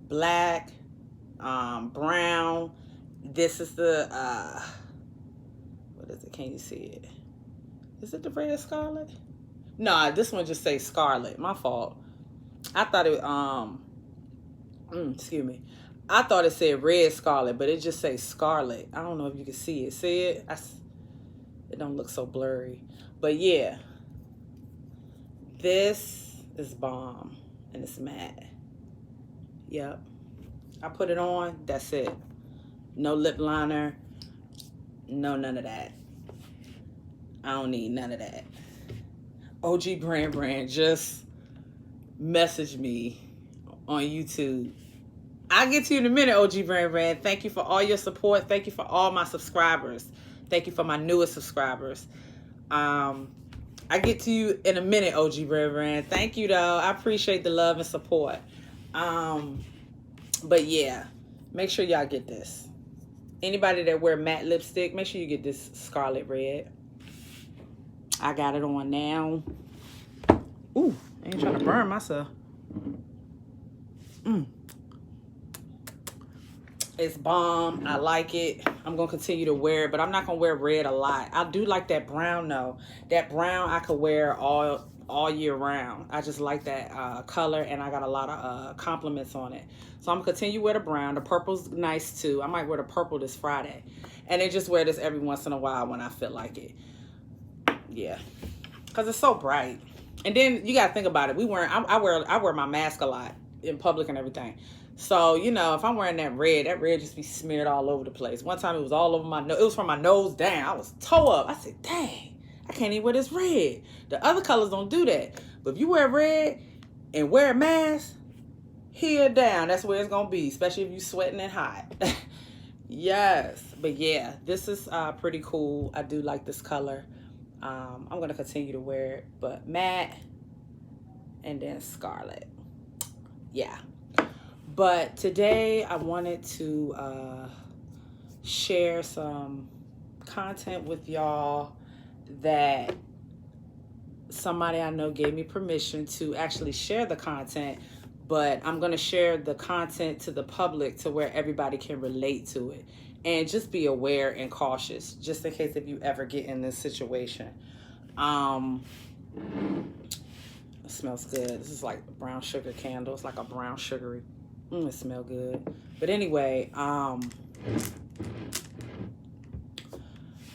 black, brown. This is the, what is it? Can you see it? Is it the red scarlet? Nah, this one just says scarlet. My fault. I thought it, excuse me. I thought it said red scarlet, but it just says scarlet. I don't know if you can see it. See it? It don't look so blurry. But yeah, this is bomb and it's matte. Yep. I put it on. That's it. No lip liner. No, none of that. I don't need none of that. OG Brand just message me on YouTube. I'll get to you in a minute, OG Brand. Thank you for all your support. Thank you for all my subscribers. Thank you for my newest subscribers. I get to you in a minute, OG Brand. Thank you, though. I appreciate the love and support. But yeah, make sure y'all get this. Anybody that wear matte lipstick, make sure you get this scarlet red. I got it on now. Ooh, I ain't trying to burn myself. It's bomb. I like it. I'm going to continue to wear it, but I'm not going to wear red a lot. I do like that brown, though. That brown I could wear all year round. I just like that color, and I got a lot of compliments on it. So I'm going to continue to wear the brown. The purple's nice, too. I might wear the purple this Friday. And then just wear this every once in a while when I feel like it. Yeah. Because it's so bright. And then you got to think about it. I wear my mask a lot in public and everything. So, you know, if I'm wearing that red just be smeared all over the place. One time it was all over my nose. It was from my nose down. I was toe up. I said, dang, I can't even wear this red. The other colors don't do that. But if you wear red and wear a mask, here down, that's where it's going to be, especially if you're sweating and hot. Yes. But yeah, this is pretty cool. I do like this color. I'm going to continue to wear it, but matte and then scarlet. Yeah. But today I wanted to share some content with y'all that somebody I know gave me permission to actually share the content, but I'm going to share the content to the public to where everybody can relate to it. And just be aware and cautious, just in case if you ever get in this situation. It smells good. This is like brown sugar candle. It's like a brown sugary. It smells good. But anyway, I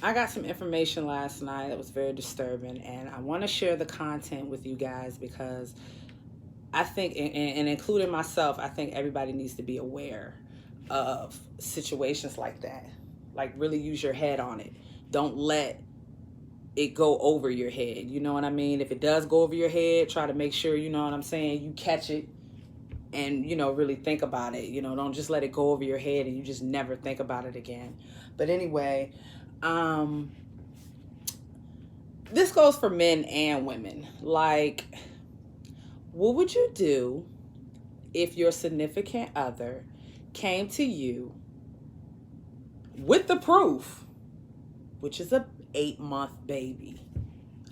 got some information last night that was very disturbing, and I want to share the content with you guys because I think, and including myself, I think everybody needs to be aware of situations like that. Like, really use your head on it. Don't let it go over your head. You know what I mean? If it does go over your head, try to make sure, you know what I'm saying, you catch it and, you know, really think about it. You know, don't just let it go over your head and you just never think about it again. But anyway, this goes for men and women. Like, what would you do if your significant other came to you with the proof, which is a 8-month baby,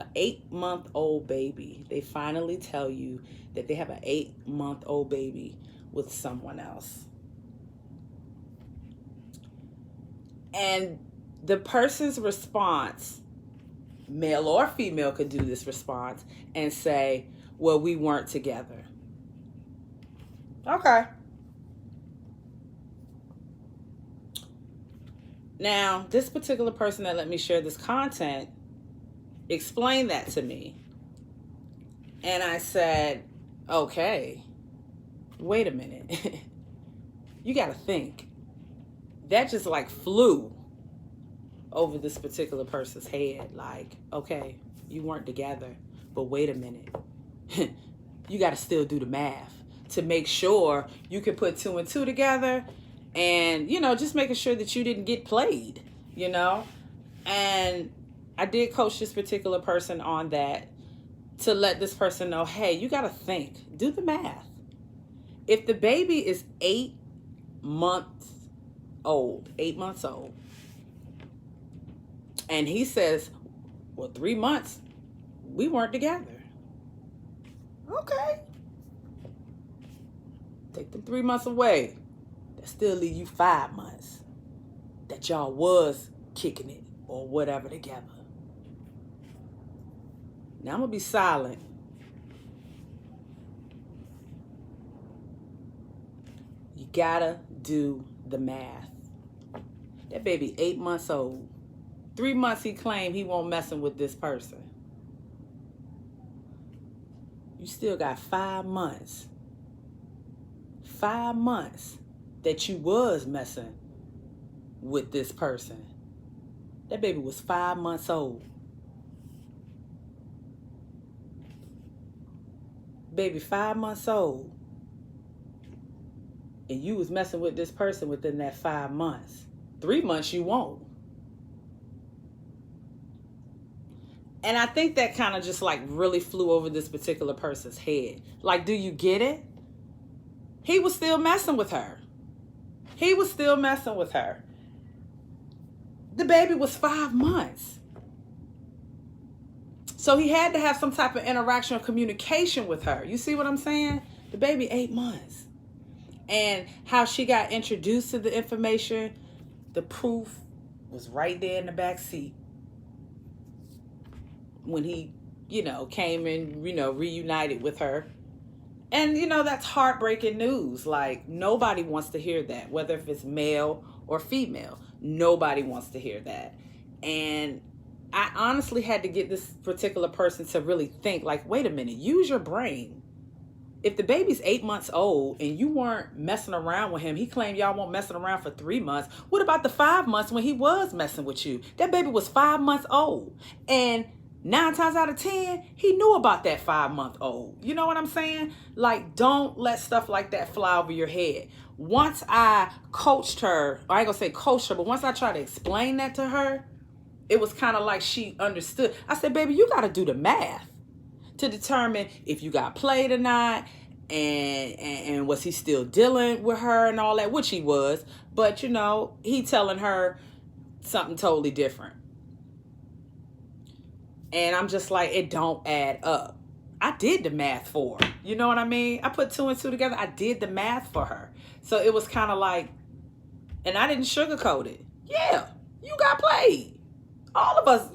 an 8-month-old baby? They finally tell you that they have an 8-month-old baby with someone else. And the person's response, male or female could do this response and say, well, we weren't together. Okay. Now, this particular person that let me share this content explained that to me. And I said, okay, wait a minute. You got to think. That just like flew over this particular person's head. Like, okay, you weren't together, but wait a minute. You got to still do the math to make sure you can put 2 and 2 together. And, you know, just making sure that you didn't get played, you know. And I did coach this particular person on that to let this person know, hey, you got to think. Do the math. If the baby is 8 months old, and he says, well, 3 months, we weren't together. Okay. Take them 3 months away. That still leave you 5 months that y'all was kicking it or whatever together. Now I'm going to be silent. You gotta do the math. That baby 8 months old. 3 months he claimed he won't messing with this person. You still got 5 months. 5 months that you was messing with this person. That baby was 5 months old. Baby 5 months old. And you was messing with this person within that 5 months. 3 months you won't. And I think that kind of just like really flew over this particular person's head. Like, do you get it? He was still messing with her. He was still messing with her. The baby was 5 months. So he had to have some type of interaction or communication with her. You see what I'm saying? The baby 8 months. And how she got introduced to the information, the proof was right there in the back seat. When he, came and, reunited with her. And, that's heartbreaking news. Like, nobody wants to hear that, whether if it's male or female. Nobody wants to hear that. And I honestly had to get this particular person to really think, like, wait a minute, use your brain. If the baby's 8 months old and you weren't messing around with him, he claimed y'all weren't messing around for 3 months. What about the 5 months when he was messing with you? That baby was 5 months old. And 9 times out of 10, he knew about that 5-month-old. You know what I'm saying? Like, don't let stuff like that fly over your head. Once I coached her, or I ain't gonna say coached her, but once I tried to explain that to her, it was kind of like she understood. I said, baby, you got to do the math to determine if you got played or not, and was he still dealing with her and all that, which he was. But, he telling her something totally different. And I'm just like, it don't add up. I did the math for her. You know what I mean? I put 2 and 2 together. I did the math for her. So it was kind of like, and I didn't sugarcoat it. Yeah, you got played. All of us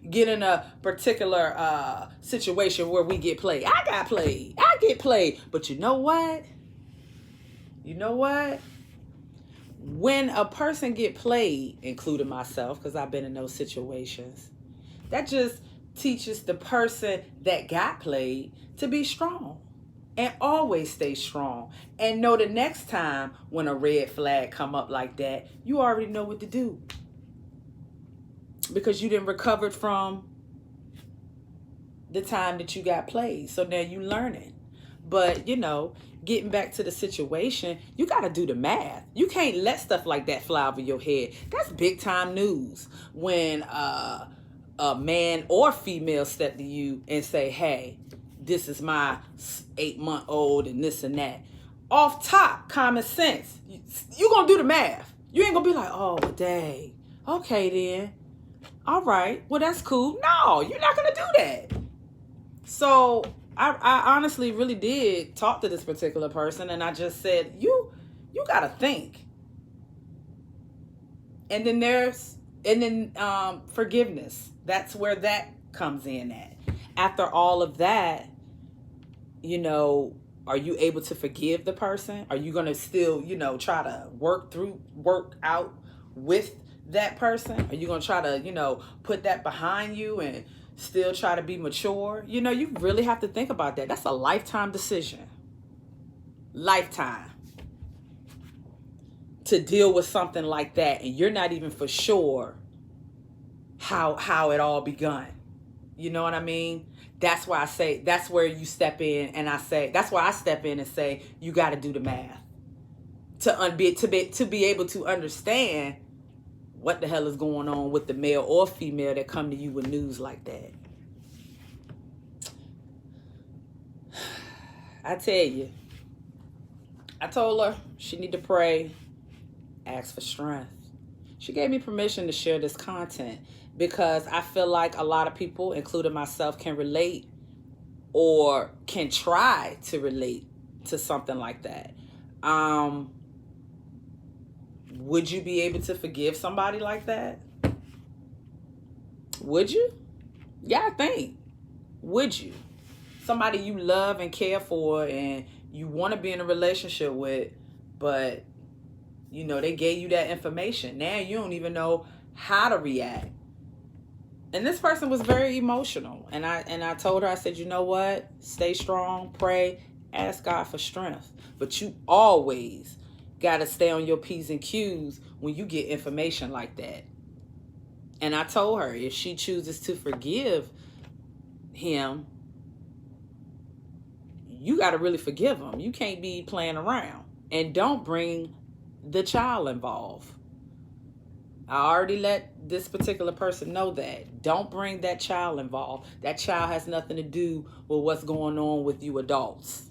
get in a particular situation where we get played. I got played. I get played. But you know what? When a person get played, including myself, because I've been in those situations, that just teaches the person that got played to be strong and always stay strong and know the next time when a red flag come up like that, you already know what to do because you didn't recover from the time that you got played. So now you learning. But, getting back to the situation, you got to do the math. You can't let stuff like that fly over your head. That's big time news when a man or female step to you and say, hey, this is my 8-month-old and this and that. Off top, common sense. You going to do the math. You ain't going to be like, oh, dang. Okay, then. All right. Well, that's cool. No, you're not going to do that. So I honestly really did talk to this particular person, and I just said, you got to think. And then forgiveness. That's where that comes in at. After all of that, are you able to forgive the person? Are you going to still, try to work out with that person? Are you going to try to, put that behind you and still try to be mature? You really have to think about that. That's a lifetime decision. Lifetime. To deal with something like that, and you're not even for sure how it all begun. You know what I mean? That's why I say, that's where you step in, and I say, that's why I step in and say, you got to do the math to be able to understand what the hell is going on with the male or female that come to you with news like that. I tell you, I told her she need to pray, ask for strength. She gave me permission to share this content because I feel like a lot of people, including myself, can relate or can try to relate to something like that. Would you be able to forgive somebody like that? Would you? Yeah, I think. Would you? Somebody you love and care for and you want to be in a relationship with, but you know, they gave you that information. Now you don't even know how to react. And this person was very emotional. And I told her, I said, you know what? Stay strong, pray, ask God for strength. But you always got to stay on your P's and Q's when you get information like that. And I told her, if she chooses to forgive him, you got to really forgive him. You can't be playing around. And don't bring the child involved. I already let this particular person know that. Don't bring that child involved. That child has nothing to do with what's going on with you adults.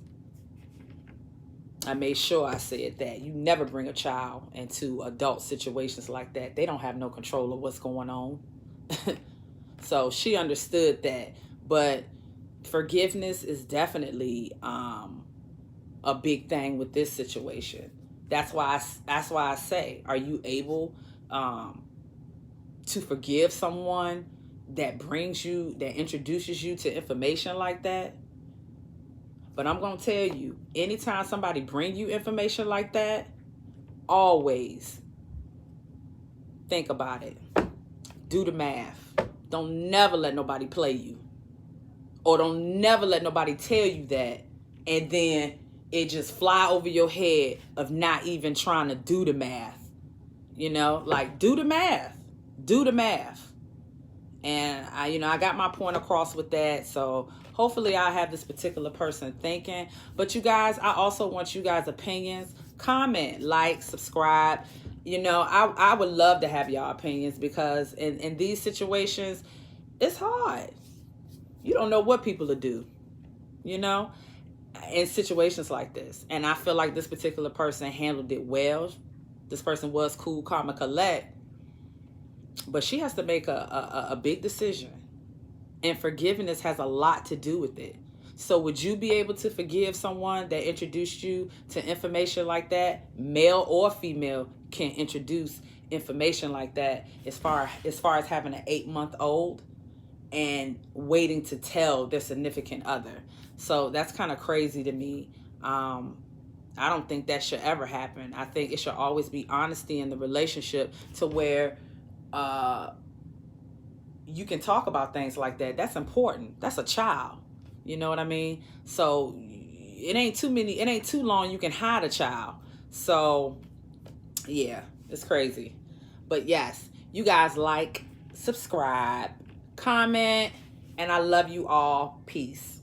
I made sure I said that. You never bring a child into adult situations like that. They don't have no control of what's going on. So she understood that. But forgiveness is definitely a big thing with this situation. That's why I say, are you able to forgive someone that introduces you to information like that? But I'm going to tell you, anytime somebody bring you information like that, always think about it. Do the math. Don't never let nobody play you. Or don't never let nobody tell you that and then it just fly over your head of not even trying to do the math. You know, like do the math. Do the math. And I got my point across with that. So hopefully I have this particular person thinking. But you guys, I also want you guys' opinions. Comment, like, subscribe. I would love to have y'all opinions because in these situations, it's hard. You don't know what people will do, in situations like this. And I feel like this particular person handled it well. This person was cool, calm, and collect. But she has to make a big decision. And forgiveness has a lot to do with it. So would you be able to forgive someone that introduced you to information like that? Male or female can introduce information like that as far as having an 8-month-old and waiting to tell their significant other. So that's kind of crazy to me. I don't think that should ever happen. I think it should always be honesty in the relationship to where you can talk about things like that. That's important. That's a child. You know what I mean? So it ain't too long you can hide a child. So yeah, it's crazy. But yes, you guys like, subscribe, comment, and I love you all. Peace.